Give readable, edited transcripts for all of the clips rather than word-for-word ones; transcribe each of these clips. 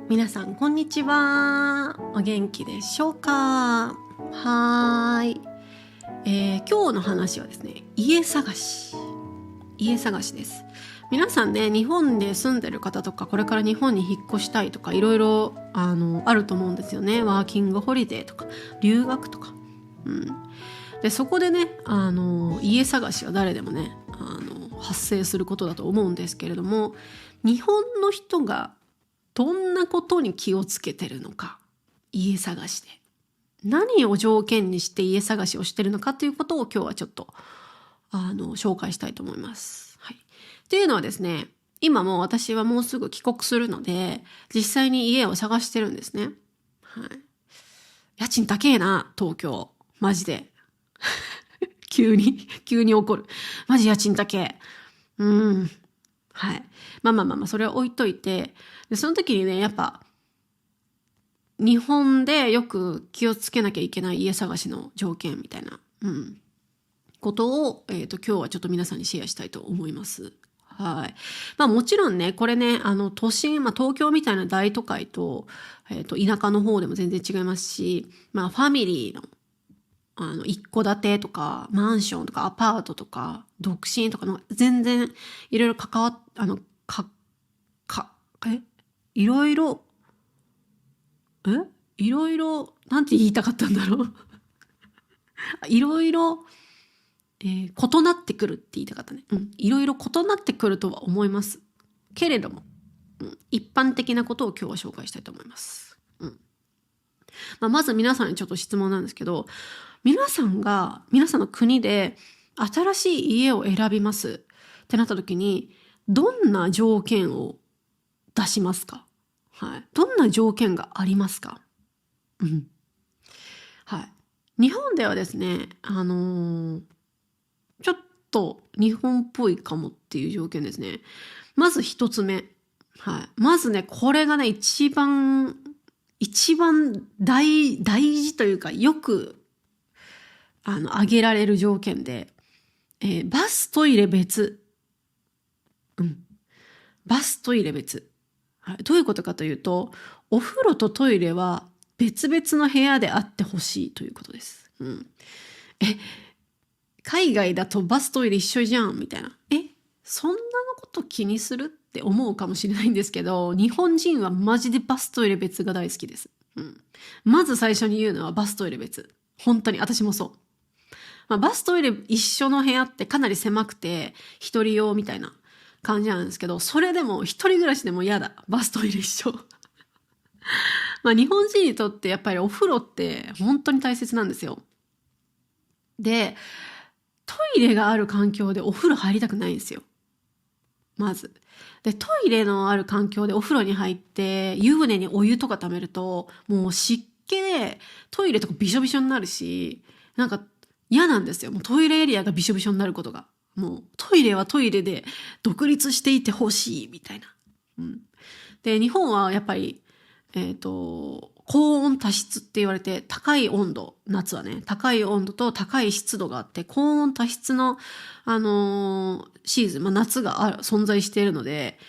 皆さんこんにちは。お元気でしょうか？はーい、今日の話はですね、家探しです。皆さんね、日本で住んでる方とか、これから日本に引っ越したいとか、いろいろあると思うんですよね。ワーキングホリデーとか留学とか、でそこでね、家探しは誰でもね、発生することだと思うんですけれども、日本の人がどんなことに気をつけてるのか、家探しで何を条件にして家探しをしてるのかということを今日はちょっと紹介したいと思います。はい。っていうのはですね、今もう私はもうすぐ帰国するので、実際に家を探してるんですね。はい。家賃高えな、東京。マジで。急に起こる。マジ家賃高え。はい。まあ、それは置いといて、でその時にね、やっぱ、日本でよく気をつけなきゃいけない家探しの条件みたいな、ことを、今日はちょっと皆さんにシェアしたいと思います。はい。まあもちろんね、これね、都心、東京みたいな大都会と、田舎の方でも全然違いますし、ファミリーの、一戸建てとか、マンションとか、アパートとか、独身とかの、全然、いろいろ関わっ、いろいろ、なんて言いたかったんだろう。いろいろ、異なってくるって言いたかったね。いろいろ異なってくるとは思います。けれども、一般的なことを今日は紹介したいと思います。まず皆さんにちょっと質問なんですけど、皆さんの国で新しい家を選びますってなった時に、どんな条件を出しますか？はい。どんな条件がありますか？はい。日本ではですね、ちょっと日本っぽいかもっていう条件ですね。まず一つ目。はい。まずね、これがね、一番大事というか、よく、挙げられる条件で、バストイレ別。バストイレ別。はい。どういうことかというと、お風呂とトイレは別々の部屋であってほしいということです。海外だとバストイレ一緒じゃんみたいな。そんなのこと気にするって思うかもしれないんですけど、日本人はマジでバストイレ別が大好きです。まず最初に言うのはバストイレ別。本当に私もそう。バストイレ一緒の部屋ってかなり狭くて一人用みたいな感じなんですけど、それでも一人暮らしでも嫌だ。バストイレ一緒。日本人にとってやっぱりお風呂って本当に大切なんですよ。で、トイレがある環境でお風呂入りたくないんですよ。まず。で、トイレのある環境でお風呂に入って、湯船にお湯とか溜めると、もう湿気でトイレとかびしょびしょになるし、なんか嫌なんですよ。もうトイレエリアがびしょびしょになることが。もうトイレはトイレで独立していてほしいみたいな。で、日本はやっぱり、高温多湿って言われて、高い温度、夏はね、高い温度と高い湿度があって、高温多湿の、シーズン、夏が存在しているので、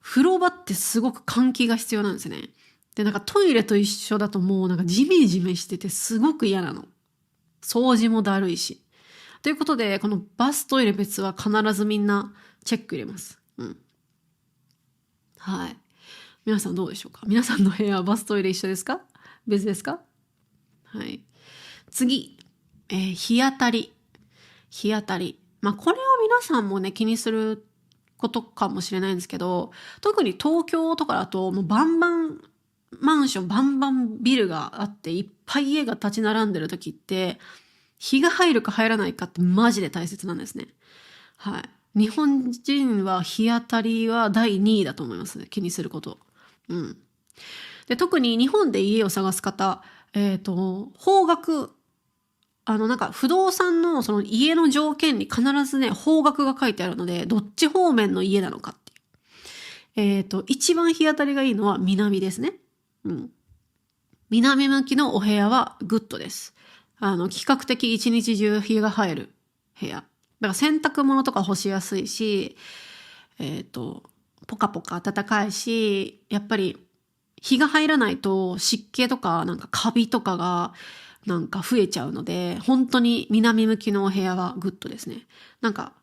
風呂場ってすごく換気が必要なんですね。で、なんかトイレと一緒だともうなんかジメジメしててすごく嫌なの。掃除もだるいし。ということで、このバストイレ別は必ずみんなチェック入れます。はい。皆さんどうでしょうか？皆さんの部屋はバストイレ一緒ですか？別ですか？はい。次、日当たり。これを皆さんもね、気にすることかもしれないんですけど、特に東京とかだともうバンバンマンション、バンバンビルがあっていっぱい家が立ち並んでる時って、日が入るか入らないかってマジで大切なんですね。はい。日本人は日当たりは第2位だと思いますね。気にすること。で、特に日本で家を探す方、方角、なんか不動産のその家の条件に必ずね、方角が書いてあるので、どっち方面の家なのかっていう。一番日当たりがいいのは南ですね。南向きのお部屋はグッドです。比較的一日中日が入る部屋。だから洗濯物とか干しやすいし、ポカポカ暖かいし、やっぱり日が入らないと湿気とかなんかカビとかがなんか増えちゃうので、本当に南向きのお部屋はグッドですね。なんか、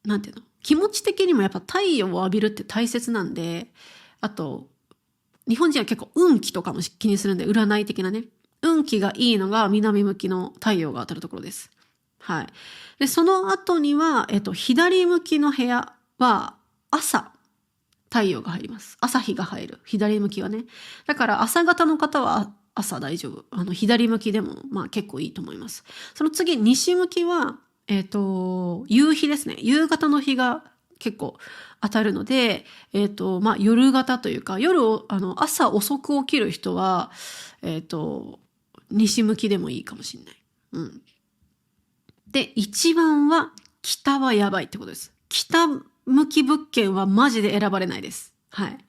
なんていうの、気持ち的にもやっぱ太陽を浴びるって大切なんで、あと、日本人は結構運気とかも気にするんで、占い的なね。運気がいいのが南向きの太陽が当たるところです。はい。で、その後には、左向きの部屋は朝、太陽が入ります。朝日が入る。左向きはね。だから朝方の方は朝大丈夫。左向きでもまあ結構いいと思います。その次、西向きは、夕日ですね。夕方の日が結構当たるので、まあ夜型というか、朝遅く起きる人は、西向きでもいいかもしれない。うん。で、一番は北はやばいってことです。北向き物件はマジで選ばれないです。はい。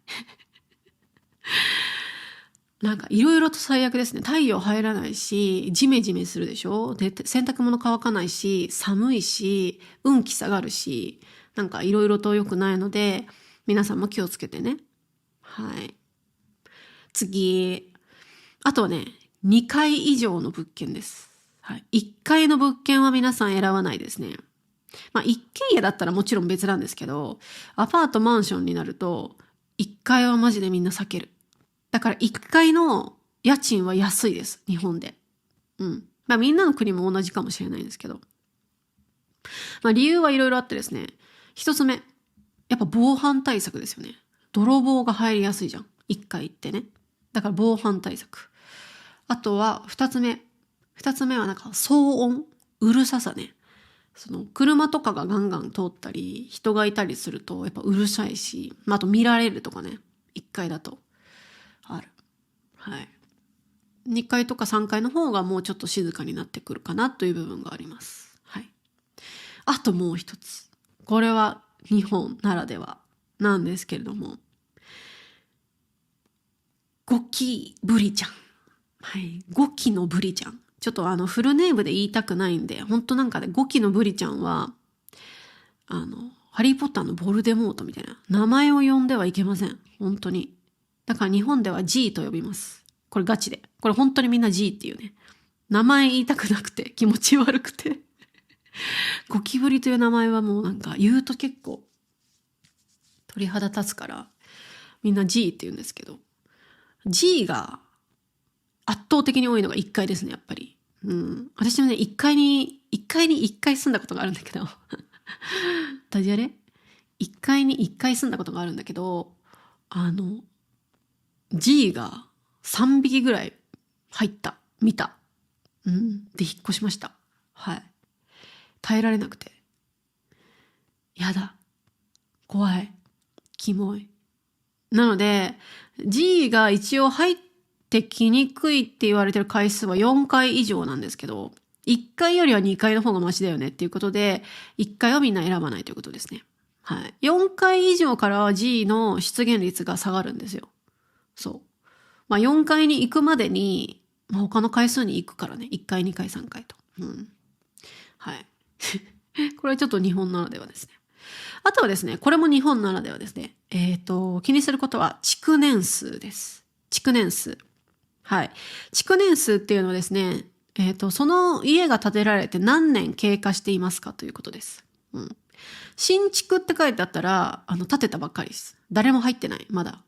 なんかいろいろと最悪ですね。太陽入らないし、ジメジメするでしょ。で、洗濯物乾かないし、寒いし、運気下がるし、なんかいろいろと良くないので、皆さんも気をつけてね。はい。次。あとはね、2階以上の物件です。はい。1階の物件は皆さん選ばないですね。まあ一軒家だったらもちろん別なんですけど、アパートマンションになると、1階はマジでみんな避ける。だから1階の家賃は安いです。日本で。うん。まあみんなの国も同じかもしれないんですけど。まあ理由はいろいろあってですね。一つ目。やっぱ防犯対策ですよね。泥棒が入りやすいじゃん。1階ってね。だから防犯対策。あとは2つ目。2つ目はなんか騒音。うるささね。車とかがガンガン通ったり、人がいたりするとやっぱうるさいし、まあ、あと見られるとかね。1階だと。ある。はい。2階とか3階の方がもうちょっと静かになってくるかなという部分があります。はい。あともう一つ。これは日本ならではなんですけれども。ゴキブリちゃん。はい。ゴキのブリちゃん。ちょっとフルネームで言いたくないんで、本当なんかね、ゴキのブリちゃんは、ハリーポッターのボルデモートみたいな。名前を呼んではいけません。本当に。だから日本では G と呼びます。これガチで。これ本当にみんな G っていうね。名前言いたくなくて気持ち悪くて。ゴキブリという名前はもうなんか言うと結構鳥肌立つからみんな G って言うんですけど。G が圧倒的に多いのが1階ですね、やっぱり。うん。私もね、1階に1回住んだことがあるんだけど。ダジャレ ?1 階に1回住んだことがあるんだけど、G が3匹ぐらい入った。見た。うん。で、引っ越しました。はい。耐えられなくて。やだ。怖い。キモい。なので、G が一応入ってきにくいって言われてる回数は4回以上なんですけど、1回よりは2回の方がマシだよねっていうことで、1回はみんな選ばないということですね。はい。4回以上からは G の出現率が下がるんですよ。そう。まあ4回に行くまでに、まあ、他の回数に行くからね。1回、2回、3回と。うん。はい。これはちょっと日本ならではですね。あとはですね、これも日本ならではですね。気にすることは築年数です。築年数。はい。築年数っていうのはですね、その家が建てられて何年経過していますかということです。うん。新築って書いてあったら、建てたばっかりです。誰も入ってない。まだ。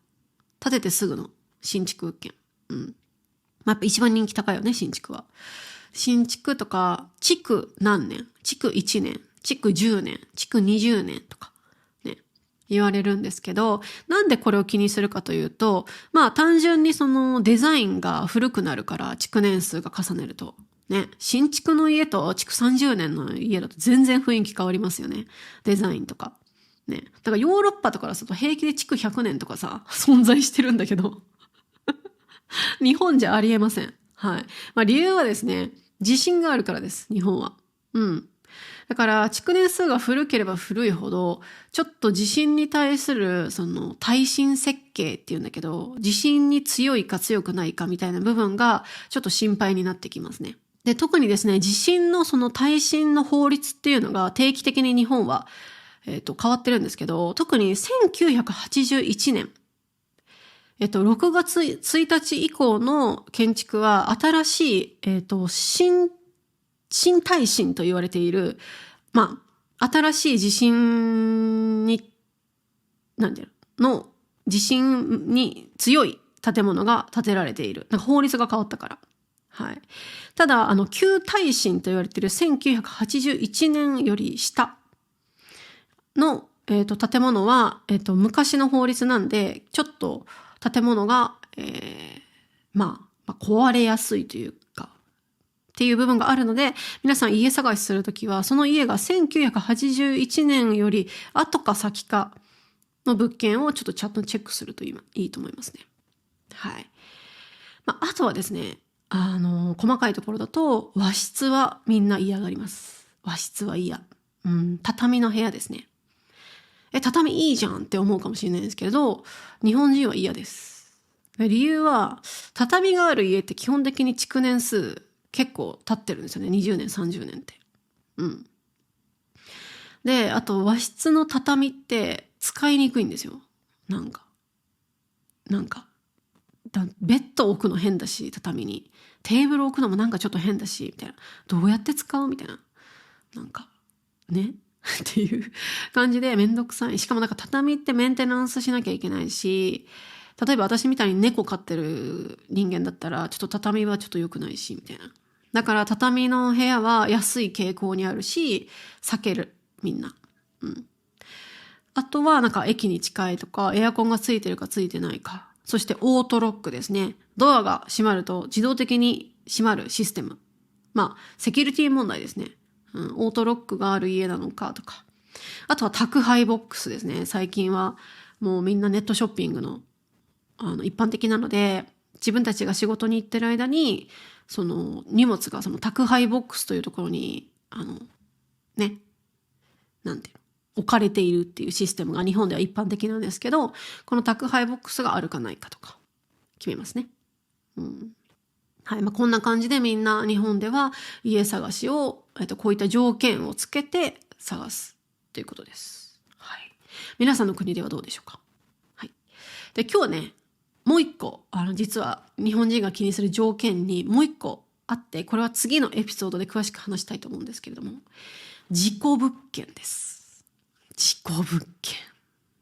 建ててすぐの新築物件。うん。まあ、やっぱ一番人気高いよね、新築は。新築とか、築何年、築1年、築10年、築20年とかね、言われるんですけど、なんでこれを気にするかというと、まあ単純にそのデザインが古くなるから築年数が重ねると。ね、新築の家と築30年の家だと全然雰囲気変わりますよね。デザインとか。ね。だからヨーロッパとかすると平気で築100年とかさ、存在してるんだけど。日本じゃありえません。はい。まあ理由はですね、地震があるからです、日本は。うん。だから、築年数が古ければ古いほど、ちょっと地震に対する、耐震設計っていうんだけど、地震に強いか強くないかみたいな部分が、ちょっと心配になってきますね。で、特にですね、地震のその耐震の法律っていうのが定期的に日本は変わってるんですけど、特に1981年、6月1日以降の建築は新しい、新耐震と言われている、新しい地震に、地震に強い建物が建てられている。法律が変わったから。はい。ただ、旧耐震と言われている1981年より下の、建物は、昔の法律なんで、ちょっと建物が、壊れやすいというか、っていう部分があるので、皆さん家探しするときは、その家が1981年より後か先かの物件をちょっとチェックするといいと思いますね。はい。あとはですね、細かいところだと、和室はみんな嫌がります。和室は嫌。畳の部屋ですね。畳いいじゃんって思うかもしれないですけれど、日本人は嫌です。理由は、畳がある家って基本的に築年数結構経ってるんですよね。20年、30年って。で、あと和室の畳って使いにくいんですよ。なんか。ベッド置くの変だし、畳に。テーブル置くのもなんかちょっと変だし、みたいな。どうやって使うみたいな。ねっていう感じでめんどくさい。しかも畳ってメンテナンスしなきゃいけないし、例えば私みたいに猫飼ってる人間だったら、ちょっと畳はちょっと良くないし、みたいな。だから畳の部屋は安い傾向にあるし、避ける、みんな。あとは駅に近いとか、エアコンがついてるかついてないか。そしてオートロックですね。ドアが閉まると自動的に閉まるシステム。セキュリティ問題ですね。オートロックがある家なのかとか。あとは宅配ボックスですね。最近はもうみんなネットショッピングの、一般的なので、自分たちが仕事に行ってる間に、その荷物がその宅配ボックスというところに、置かれているっていうシステムが日本では一般的なんですけど、この宅配ボックスがあるかないかとか決めますね。はい。こんな感じでみんな日本では家探しを、こういった条件をつけて探すということです。はい。皆さんの国ではどうでしょうか。はい。で、今日はね、もう一個、実は日本人が気にする条件にもう一個あって、これは次のエピソードで詳しく話したいと思うんですけれども、事故物件です。事故物件。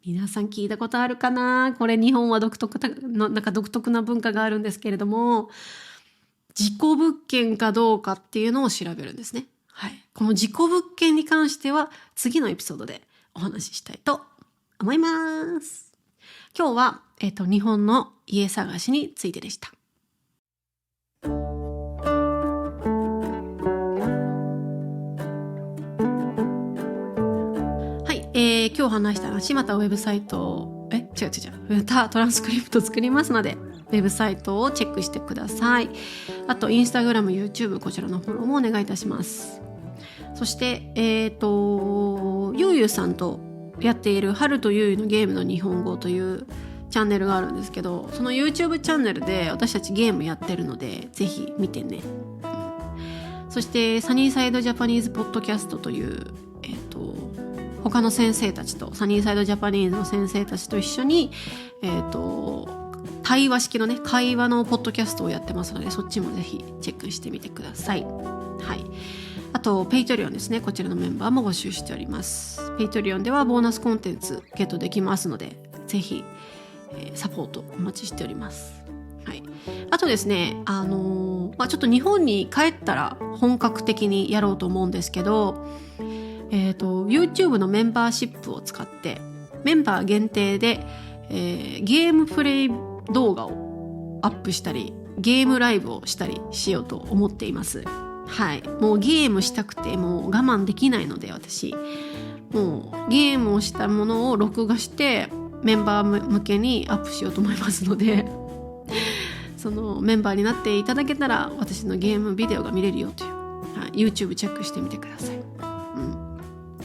皆さん聞いたことあるかな？これ日本は独特な文化があるんですけれども、事故物件かどうかっていうのを調べるんですね。はい。この事故物件に関しては次のエピソードでお話ししたいと思います。今日は、日本の家探しについてでした。今日話した話、またウェブサイト、トランスクリプト作りますので、ウェブサイトをチェックしてください。あと、インスタグラム、YouTube、こちらのフォローもお願いいたします。そして、ゆうゆうさんとやっている、春とゆうゆうのゲームの日本語というチャンネルがあるんですけど、その YouTube チャンネルで私たちゲームやってるので、ぜひ見てね。そして、サニーサイドジャパニーズポッドキャストという、他の先生たちと、サニーサイドジャパニーズの先生たちと一緒に、対話式のね、会話のポッドキャストをやってますので、そっちもぜひチェックしてみてください。はい。あと、ペイトリオンですね。こちらのメンバーも募集しております。ペイトリオンではボーナスコンテンツゲットできますので、ぜひ、サポートお待ちしております。はい。あとですね、ちょっと日本に帰ったら本格的にやろうと思うんですけど、YouTube のメンバーシップを使ってメンバー限定で、ゲームプレイ動画をアップしたりゲームライブをしたりしようと思っています。はい。もうゲームしたくてもう我慢できないので、私もうゲームをしたものを録画してメンバー向けにアップしようと思いますのでそのメンバーになっていただけたら私のゲームビデオが見れるよという、はい、YouTube チェックしてみてください。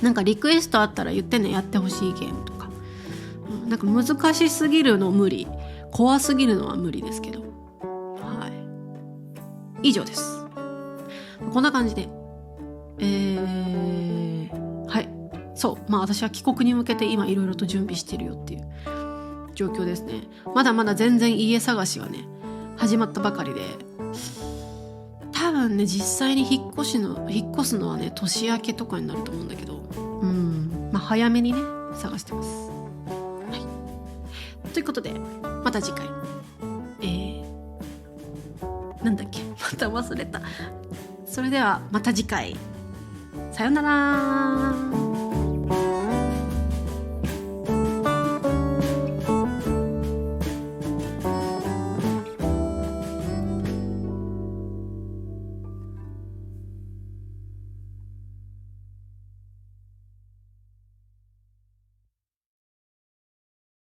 なんかリクエストあったら言ってね、やってほしいゲームとか、なんか難しすぎるの無理、怖すぎるのは無理ですけど、はい、以上です。こんな感じで、はい、そう私は帰国に向けて今いろいろと準備してるよっていう状況ですね。まだまだ全然家探しはね始まったばかりで、多分ね実際に引っ越すのはね年明けとかになると思うんだけど、早めにね探してます。ということでまた次回、なんだっけまた忘れた。それではまた次回、さよなら。